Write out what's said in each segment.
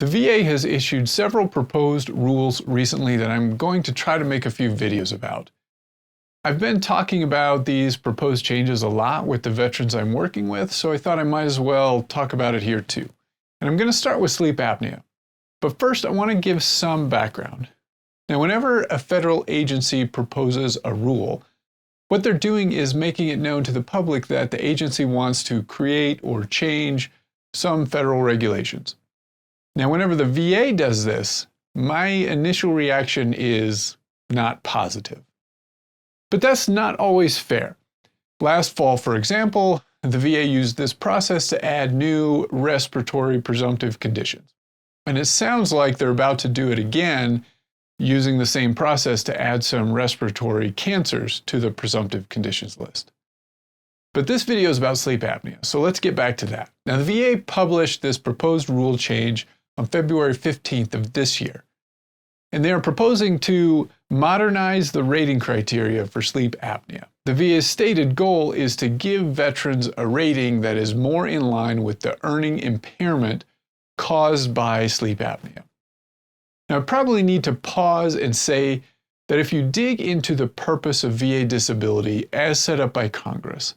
The VA has issued several proposed rules recently that I'm going to try to make a few videos about. I've been talking about these proposed changes a lot with the veterans I'm working with, so I thought I might as well talk about it here too. And I'm going to start with sleep apnea. But first, I want to give some background. Now, whenever a federal agency proposes a rule, what they're doing is making it known to the public that the agency wants to create or change some federal regulations. Now, whenever the VA does this, my initial reaction is not positive. But that's not always fair. Last fall, for example, the VA used this process to add new respiratory presumptive conditions. And it sounds like they're about to do it again, using the same process to add some respiratory cancers to the presumptive conditions list. But this video is about sleep apnea, so let's get back to that. Now, the VA published this proposed rule change on February 15th of this year. And they are proposing to modernize the rating criteria for sleep apnea. The VA's stated goal is to give veterans a rating that is more in line with the earning impairment caused by sleep apnea. Now, I probably need to pause and say that if you dig into the purpose of VA disability as set up by Congress,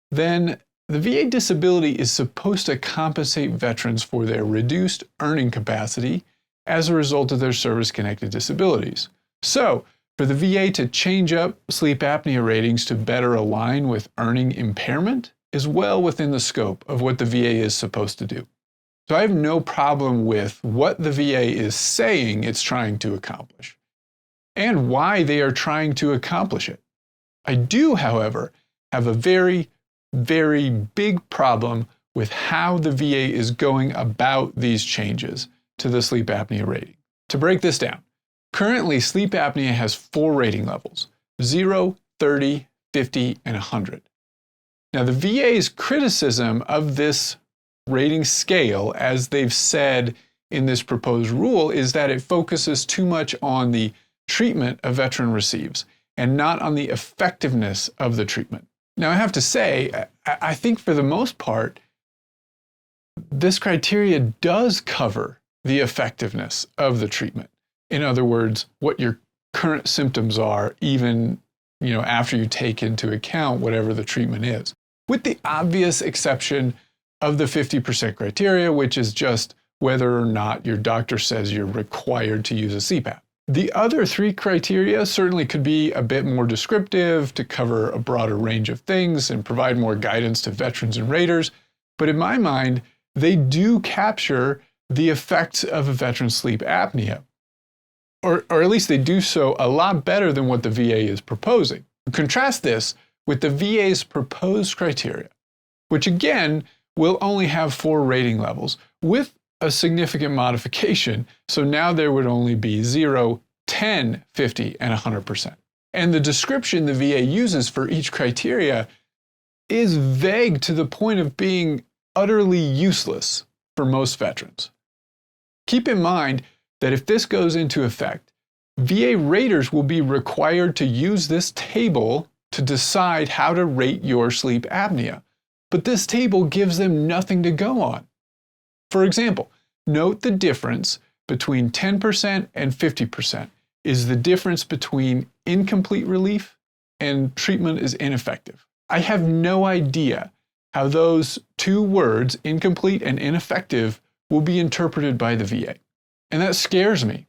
then the VA disability is supposed to compensate veterans for their reduced earning capacity as a result of their service-connected disabilities. So, for the VA to change up sleep apnea ratings to better align with earning impairment is well within the scope of what the VA is supposed to do. So I have no problem with what the VA is saying it's trying to accomplish and why they are trying to accomplish it. I do, however, have a very big problem with how the VA is going about these changes to the sleep apnea rating. To break this down, currently sleep apnea has 4 rating levels: 0, 30, 50, and 100. Now, the VA's criticism of this rating scale, as they've said in this proposed rule, is that it focuses too much on the treatment a veteran receives and not on the effectiveness of the treatment. Now, I have to say, I think for the most part, this criteria does cover the effectiveness of the treatment. In other words, what your current symptoms are, even after you take into account whatever the treatment is, with the obvious exception of the 50% criteria, which is just whether or not your doctor says you're required to use a CPAP. The other 3 criteria certainly could be a bit more descriptive to cover a broader range of things and provide more guidance to veterans and raters, but in my mind, they do capture the effects of a veteran's sleep apnea, or at least they do so a lot better than what the VA is proposing. Contrast this with the VA's proposed criteria, which again will only have 4 rating levels with a significant modification. So now there would only be 0, 10, 50, and 100%. And the description the VA uses for each criteria is vague to the point of being utterly useless for most veterans. Keep in mind that if this goes into effect, VA raters will be required to use this table to decide how to rate your sleep apnea. But this table gives them nothing to go on. For example, note the difference between 10% and 50% is the difference between incomplete relief and treatment is ineffective. I have no idea how those 2 words, incomplete and ineffective, will be interpreted by the VA. And that scares me.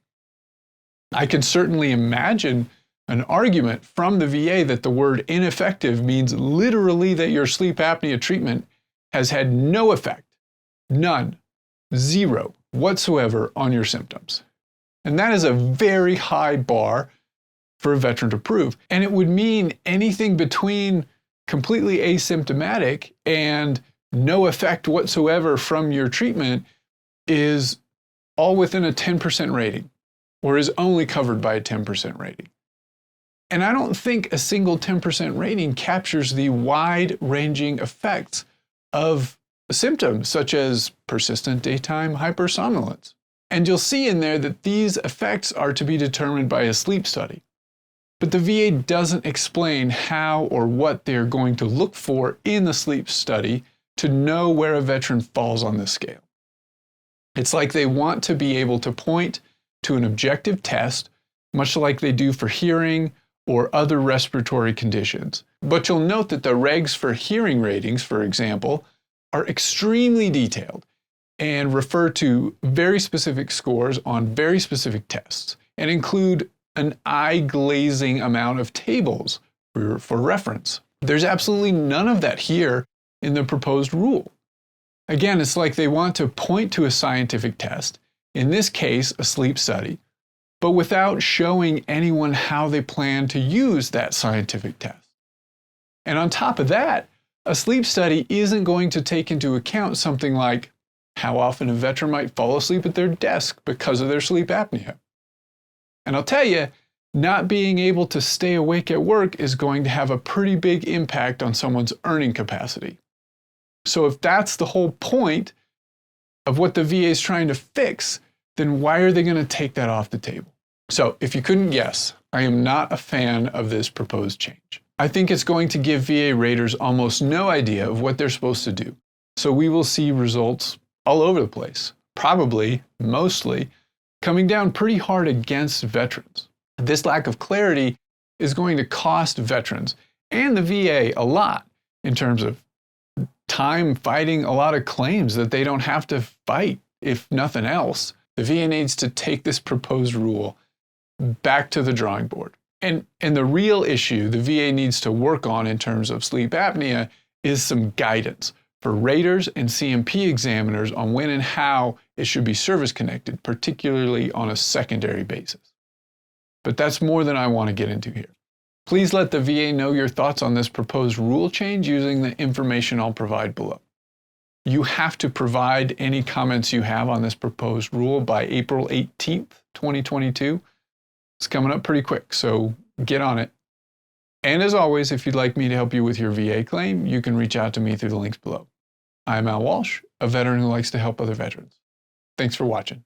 I can certainly imagine an argument from the VA that the word ineffective means literally that your sleep apnea treatment has had no effect, none, 0 whatsoever on your symptoms. And that is a very high bar for a veteran to prove. And it would mean anything between completely asymptomatic and no effect whatsoever from your treatment is all within a 10% rating, or is only covered by a 10% rating. And I don't think a single 10% rating captures the wide-ranging effects of symptoms such as persistent daytime hypersomnolence. And you'll see in there that these effects are to be determined by a sleep study. But the VA doesn't explain how or what they're going to look for in the sleep study to know where a veteran falls on this scale. It's like they want to be able to point to an objective test, much like they do for hearing or other respiratory conditions. But you'll note that the regs for hearing ratings, for example, are extremely detailed and refer to very specific scores on very specific tests and include an eye-glazing amount of tables for reference. There's absolutely none of that here in the proposed rule. Again, it's like they want to point to a scientific test, in this case, a sleep study, but without showing anyone how they plan to use that scientific test. And on top of that, a sleep study isn't going to take into account something like how often a veteran might fall asleep at their desk because of their sleep apnea. And I'll tell you, not being able to stay awake at work is going to have a pretty big impact on someone's earning capacity. So if that's the whole point of what the VA is trying to fix, then why are they going to take that off the table? So if you couldn't guess, I am not a fan of this proposed change. I think it's going to give VA raters almost no idea of what they're supposed to do. So we will see results all over the place, probably, mostly, coming down pretty hard against veterans. This lack of clarity is going to cost veterans and the VA a lot in terms of time fighting a lot of claims that they don't have to fight, if nothing else. The VA needs to take this proposed rule back to the drawing board. And the real issue the VA needs to work on in terms of sleep apnea is some guidance for raters and CMP examiners on when and how it should be service connected, particularly on a secondary basis. But that's more than I want to get into here. Please let the VA know your thoughts on this proposed rule change using the information I'll provide below. You have to provide any comments you have on this proposed rule by April 18th, 2022. It's coming up pretty quick, so get on it. And as always, if you'd like me to help you with your VA claim, you can reach out to me through the links below. I'm Al Walsh, a veteran who likes to help other veterans. Thanks for watching.